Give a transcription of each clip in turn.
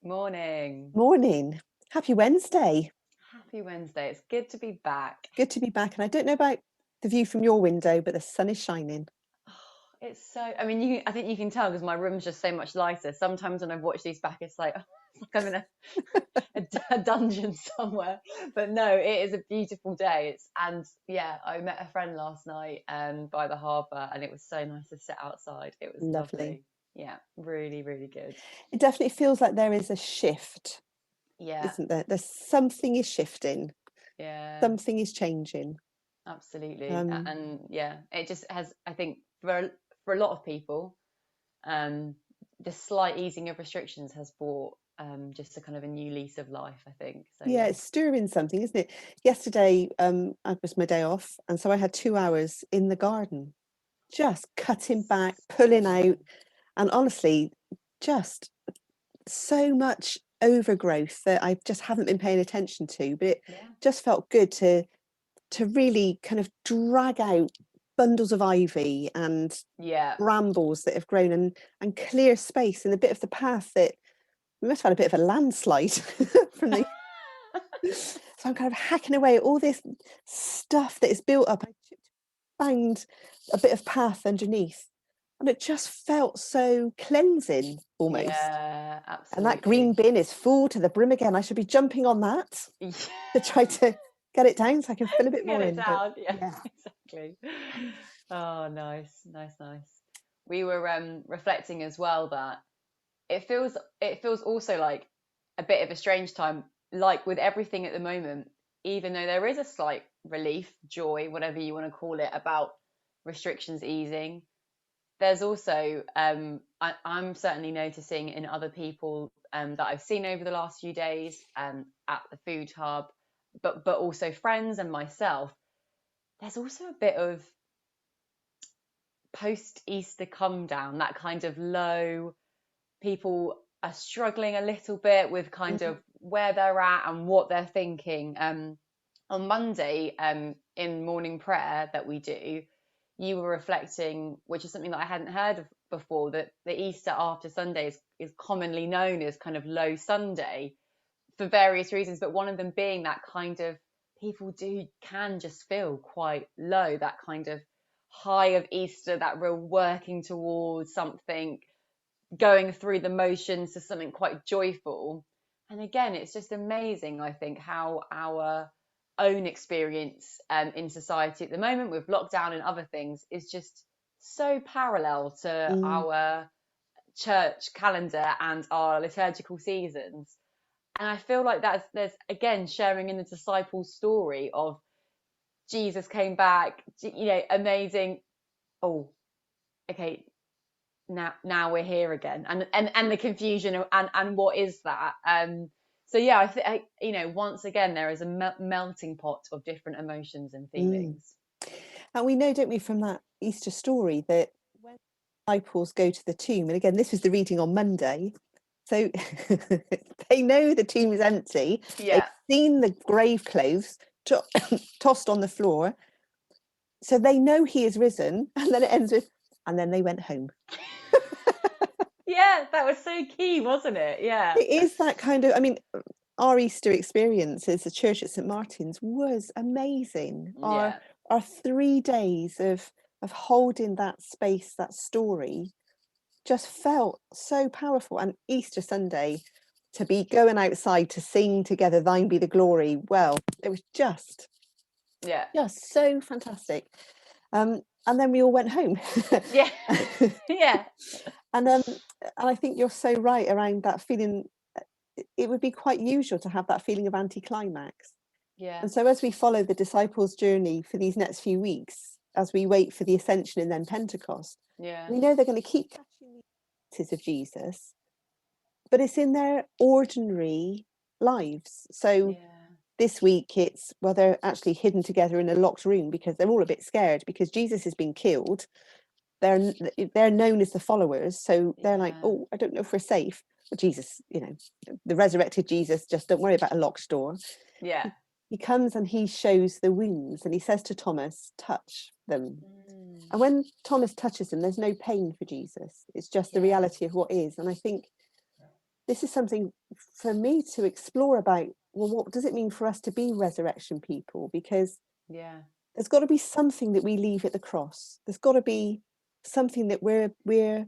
Morning. Morning. Happy Wednesday. Happy Wednesday. It's good to be back. Good to be back. And I don't know about the view from your window, but the sun is shining. Oh, it's so, I mean, I think you can tell because my room's just so much lighter. Sometimes when I've watched these back, it's like, it's like I'm in a dungeon somewhere. But no, it is a beautiful day. And yeah, I met a friend last night by the harbour, and it was so nice to sit outside. It was Lovely. lovely. Yeah, really, really good. It definitely feels like there is a shift, Yeah, isn't there? There's something is shifting, yeah. something is changing. Absolutely. Um, And yeah, it just has, I think, for a lot of people, um, the slight easing of restrictions has brought just a kind of a new lease of life, I think. So yeah, yeah. it's stirring something, isn't it? Yesterday, it was my day off, and so I had 2 hours in the garden, just cutting back, pulling out, and honestly, just so much overgrowth that I just haven't been paying attention to, but it Yeah. just felt good to really kind of drag out bundles of ivy and Yeah. brambles that have grown and clear space in a bit of the path that we must have had a bit of a landslide from the so I'm kind of hacking away at all this stuff that is built up. I found a bit of path underneath and it just felt so cleansing almost. Yeah, And that green absolutely. bin is full to the brim again. I should be jumping on that to try to get it down so I can fill a To bit get more it in. But down. Yeah, yeah, exactly. Oh, nice, nice, nice. We were reflecting as well that it feels also like a bit of a strange time, like with everything at the moment, even though there is a slight relief, joy, whatever you want to call it, about restrictions easing. There's also I'm certainly noticing in other people that I've seen over the last few days at the food hub, but also friends and myself. There's also a bit of post Easter come down, that kind of low. People are struggling a little bit with kind mm, of where they're at and what they're thinking. On Monday, in morning prayer that we do, you were reflecting, which is something that I hadn't heard of before, that the Easter after Sunday is commonly known as kind of low Sunday for various reasons, but one of them being that kind of people can just feel quite low, that kind of high of Easter, that real working towards something, going through the motions to something quite joyful. And again, it's just amazing, I think, how our own experience in society at the moment with lockdown and other things is just so parallel to mm, our church calendar and our liturgical seasons. And I feel like there's again sharing in the disciples' story of Jesus came back, amazing. Oh, okay, now we're here again, and the confusion and what is that. So yeah, I think once again there is a melting pot of different emotions and mm. feelings. And we know, don't we, from that Easter story that when the disciples go to the tomb, and again, this was the reading on Monday, so they know the tomb is empty. They've Yeah. seen the grave clothes tossed on the floor, so they know he is risen. And then it ends with, and then they went home. Yeah, that was so key, wasn't it? Yeah. It is that kind of, I mean, our Easter experience as a church at St. Martin's was amazing. Yeah. Our 3 days of holding that space, that story, just felt so powerful. And Easter Sunday, to be going outside to sing together, "Thine be the glory." Well, it was Yeah. just so fantastic. And then we all went home. Yeah. Yeah. And I think you're so right around that feeling. It would be quite usual to have that feeling of anticlimax. Yeah. And so as we follow the disciples' journey for these next few weeks, as we wait for the ascension and then Pentecost, Yeah. we know they're going to keep catching the of Jesus, but it's in their ordinary lives. So Yeah. this week it's, well, they're actually hidden together in a locked room because they're all a bit scared because Jesus has been killed. They're known as the followers, so they're like, Yeah. oh, I don't know if we're safe. But Jesus, the resurrected Jesus, just don't worry about a locked door. Yeah. He comes and he shows the wounds and he says to Thomas, touch them. Mm. And when Thomas touches them, there's no pain for Jesus. It's just the Yeah. reality of what is. And I think this is something for me to explore about. Well, what does it mean for us to be resurrection people? Because Yeah. there's got to be something that we leave at the cross. There's got to be something that we're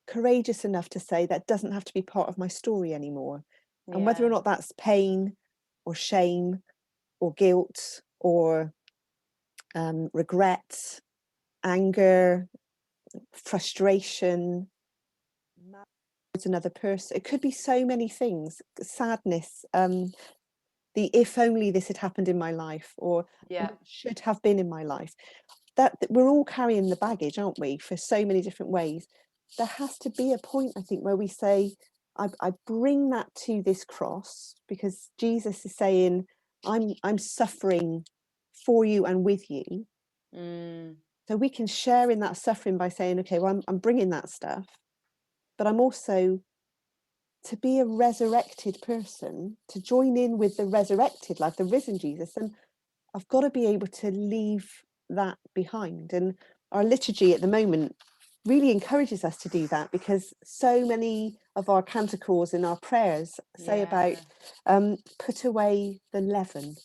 courageous enough to say that doesn't have to be part of my story anymore. And whether or Yeah. not that's pain or shame or guilt or regret, anger, frustration, towards another person. It could be so many things. Sadness, the if only this had happened in my life, or Yeah. what should have been in my life. That we're all carrying the baggage, aren't we, for so many different ways. There has to be a point, I think, where we say, I bring that to this cross, because Jesus is saying, I'm suffering for you and with you. Mm. So we can share in that suffering by saying, okay, well, I'm bringing that stuff, but I'm also to be a resurrected person, to join in with the resurrected life, the risen Jesus. And I've got to be able to leave that behind. And our liturgy at the moment really encourages us to do that, because so many of our canticles and our prayers say about Yeah. put away the leaven,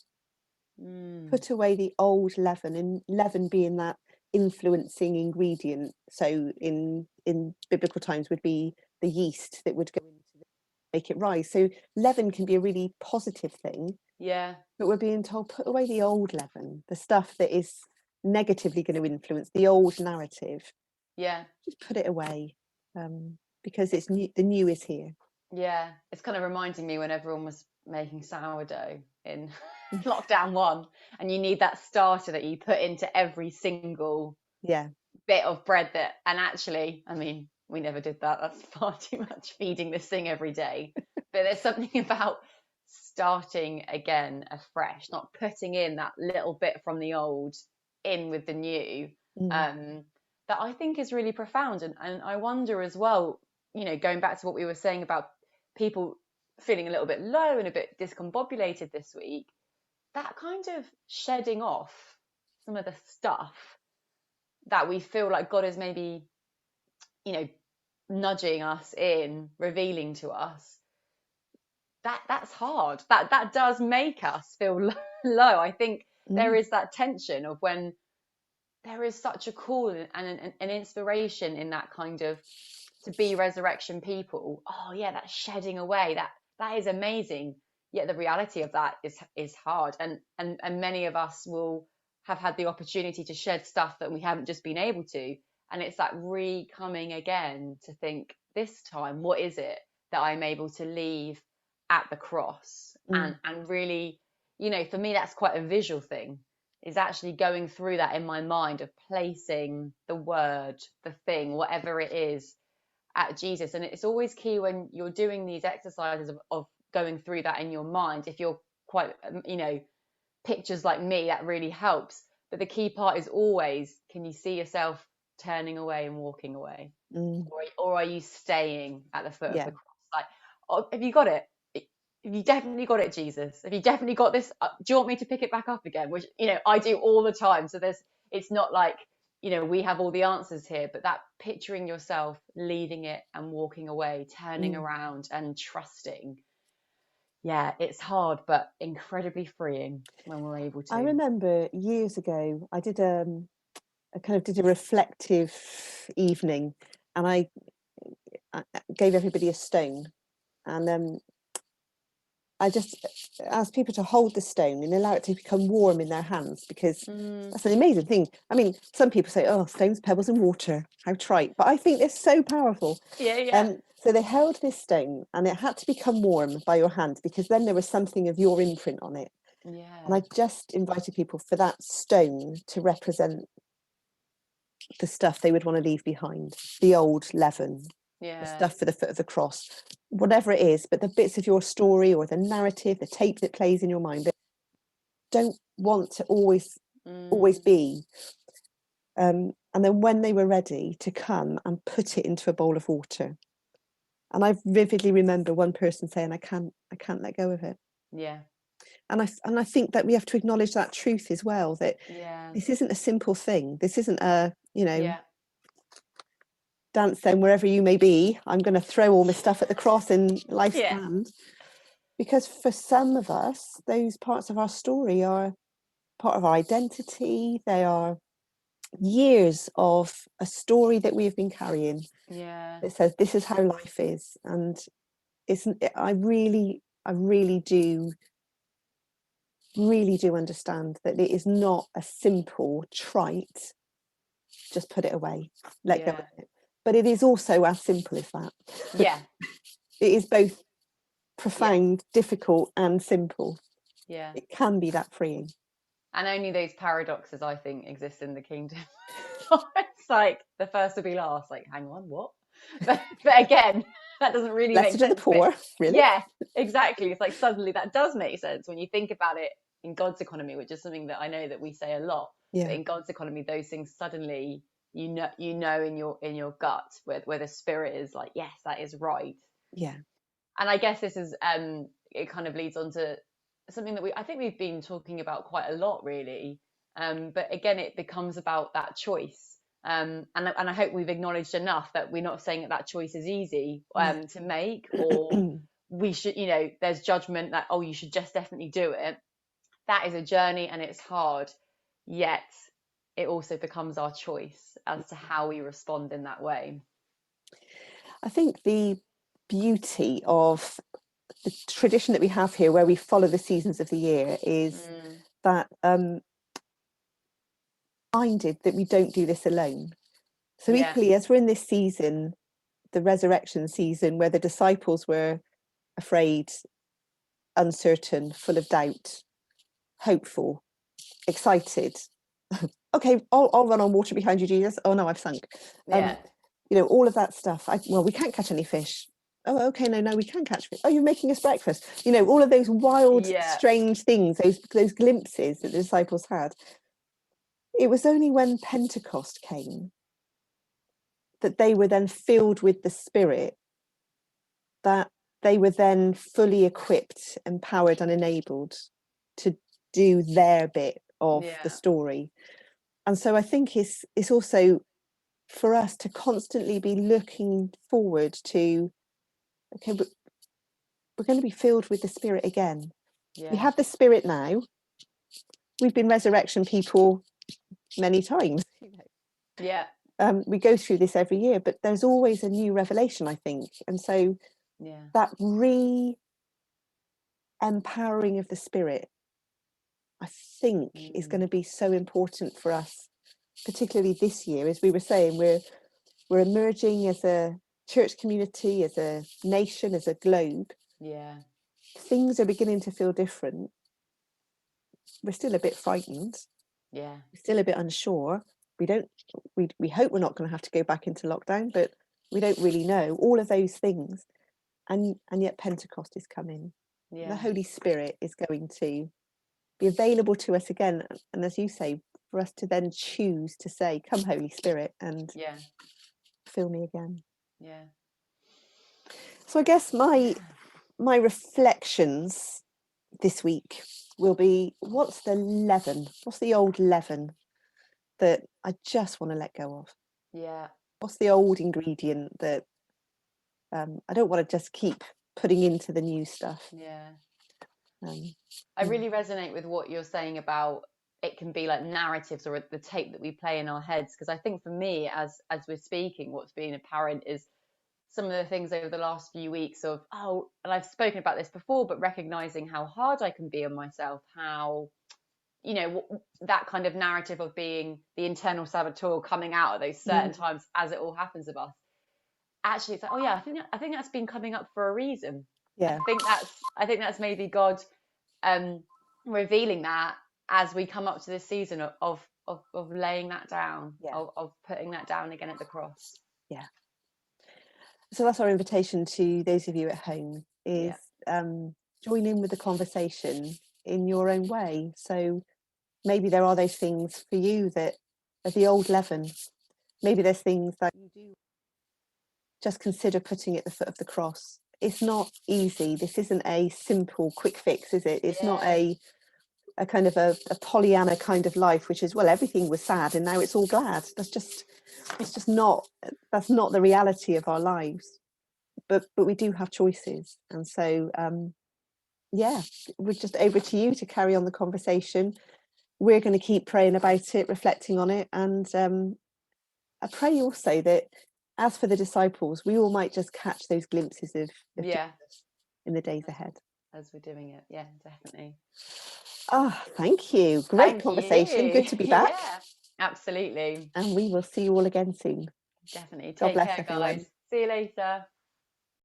Mm. put away the old leaven, and leaven being that influencing ingredient. So in biblical times would be the yeast that would go into make it rise. So leaven can be a really positive thing, Yeah. but we're being told put away the old leaven, the stuff that is negatively going to influence the old narrative. Yeah. Just put it away, because It's it's new. The new is here. Yeah, it's kind of reminding me when everyone was making sourdough in lockdown one, and you need that starter that you put into every single Yeah. bit of bread that, and actually, I mean, we never did that. That's far too much feeding this thing every day. But there's something about starting again afresh, not putting in that little bit from the old in with the new, Mm. um, that I think is really profound. And I wonder as well, going back to what we were saying about people feeling a little bit low and a bit discombobulated this week, that kind of shedding off some of the stuff that we feel like God is maybe, you know, nudging us in, revealing to us, that's hard. That does make us feel low. I think there Mm. is that tension of when there is such a call and an inspiration in that kind of to be resurrection people. Oh yeah, that shedding away, that is amazing. Yet the reality of that is hard, and many of us will have had the opportunity to shed stuff that we haven't just been able to, and it's that re-coming again to think, this time what is it that I'm able to leave at the cross, Mm. and really, for me that's quite a visual thing, is actually going through that in my mind of placing the word, the thing, whatever it is, at Jesus. And it's always key when you're doing these exercises of going through that in your mind. If you're quite, pictures like me, that really helps. But the key part is always, can you see yourself turning away and walking away? Mm. Or are you staying at the foot of Yeah. the cross? Like, oh, have you got it? Have you definitely got it, Jesus? Have you definitely got this? Do you want me to pick it back up again? Which, I do all the time. So it's not like, we have all the answers here, but that picturing yourself leaving it and walking away, turning Mm. around and trusting. Yeah, it's hard, but incredibly freeing when we're able I to. remember years ago, I kind of did a reflective evening, and I gave everybody a stone, and I just asked people to hold the stone and allow it to become warm in their hands, because Mm, that's an amazing thing. I mean, some people say, "Oh, stones, pebbles, and water, how trite," but I think they're so powerful. yeah, yeah, So they held this stone, and it had to become warm by your hand, because then there was something of your imprint on it. And yeah, I just invited people for that stone to represent the stuff they would want to leave behind, the old leaven, the yeah. stuff for the foot of the cross, whatever it is, but the bits of your story or the narrative, the tape that plays in your mind that don't want to always Mm, be. And then when they were ready, to come and put it into a bowl of water. And I vividly remember one person saying, I can't let go of it. yeah, And I think that we have to acknowledge that truth as well, that yeah, this isn't a simple thing. This isn't a, yeah, dance then wherever you may be. I'm going to throw all my stuff at the cross in life's Yeah. hand. Because for some of us, those parts of our story are part of our identity. They are years of a story that we have been carrying. Yeah. It says this is how life is, and I really do understand that it is not a simple trite, just put it away, let go of it. But it is also as simple as that. Yeah. It is both profound, difficult, and simple. Yeah. It can be that freeing. And only those paradoxes, I think, exist in the kingdom. It's like the first will be last. Like, hang on, what? But again, that doesn't really make Blessed are the sense. But poor, really? yeah, exactly. It's like suddenly that does make sense when you think about it in God's economy, which is something that I know that we say a lot. But Yeah. in God's economy, those things suddenly you know in your gut where the spirit is like, yes, that is right. Yeah. And I guess this is it kind of leads on to something that I think we've been talking about quite a lot, really. But again, it becomes about that choice. And I hope we've acknowledged enough that we're not saying that that choice is easy to make, or we should, you know, there's judgment that, oh, you should just definitely do it. That is a journey and it's hard, yet it also becomes our choice as to how we respond in that way. I think the beauty of the tradition that we have here, where we follow the seasons of the year, is that minded that we don't do this alone. So Yeah. equally, as we're in this season, the resurrection season, where the disciples were afraid, uncertain, full of doubt, hopeful, excited. Okay, I'll run on water behind you, Jesus. Oh no, I've sunk. Yeah. You know, all of that stuff. Well, we can't catch any fish. Oh, okay, no, we can catch fish. Oh, you're making us breakfast. You know, all of those wild, Yeah. strange things, those glimpses that the disciples had. It was only when Pentecost came that they were then filled with the Spirit, that they were then fully equipped, empowered, and enabled to do their bit of the story. And so I think it's also for us to constantly be looking forward to, okay, but we're going to be filled with the Spirit again. We have the Spirit now. We've been resurrection people many times. Yeah. We go through this every year, but there's always a new revelation, I think. And so that re-empowering of the Spirit, I think, is going to be so important for us, particularly this year. As we were saying, we're emerging as a church community, as a nation, as a globe. Yeah. Things are beginning to feel different. We're still a bit frightened. Yeah. We're still a bit unsure. We hope we're not going to have to go back into lockdown, but we don't really know. All of those things. And yet Pentecost is coming. Yeah. The Holy Spirit is going to be available to us again. And as you say, for us to then choose to say, come Holy Spirit, and fill me again. Yeah. So I guess my reflections this week will be, what's the leaven? What's the old leaven that I just want to let go of? Yeah. What's the old ingredient that I don't want to just keep putting into the new stuff? Yeah. I really resonate with what you're saying about it can be like narratives or the tape that we play in our heads, because I think for me, as we're speaking, what's been apparent is some of the things over the last few weeks of, oh, and I've spoken about this before, but recognizing how hard I can be on myself, how, you know, that kind of narrative of being the internal saboteur coming out at those certain times as it all happens of us. Actually, it's like, oh yeah, I think that's been coming up for a reason. Yeah. I think that's maybe God revealing that as we come up to this season of laying that down, of putting that down again at the cross. Yeah. So that's our invitation to those of you at home, is join in with the conversation in your own way. So maybe there are those things for you that are the old leaven. Maybe there's things that you do just consider putting at the foot of the cross. It's not easy. This isn't a simple quick fix, is it? It's not a, a kind of a Pollyanna kind of life, which is, well, everything was sad and now it's all glad. It's just not, that's not the reality of our lives. But we do have choices. And so, yeah, we're just over to you to carry on the conversation. We're going to keep praying about it, reflecting on it. And I pray also that, as for the disciples, we all might just catch those glimpses of Jesus in the days ahead. As we're doing it. Yeah, definitely. Thank you. Great conversation. Good to be back. Yeah, absolutely. And we will see you all again soon. Definitely. God Take bless care, everyone. guys. See you later.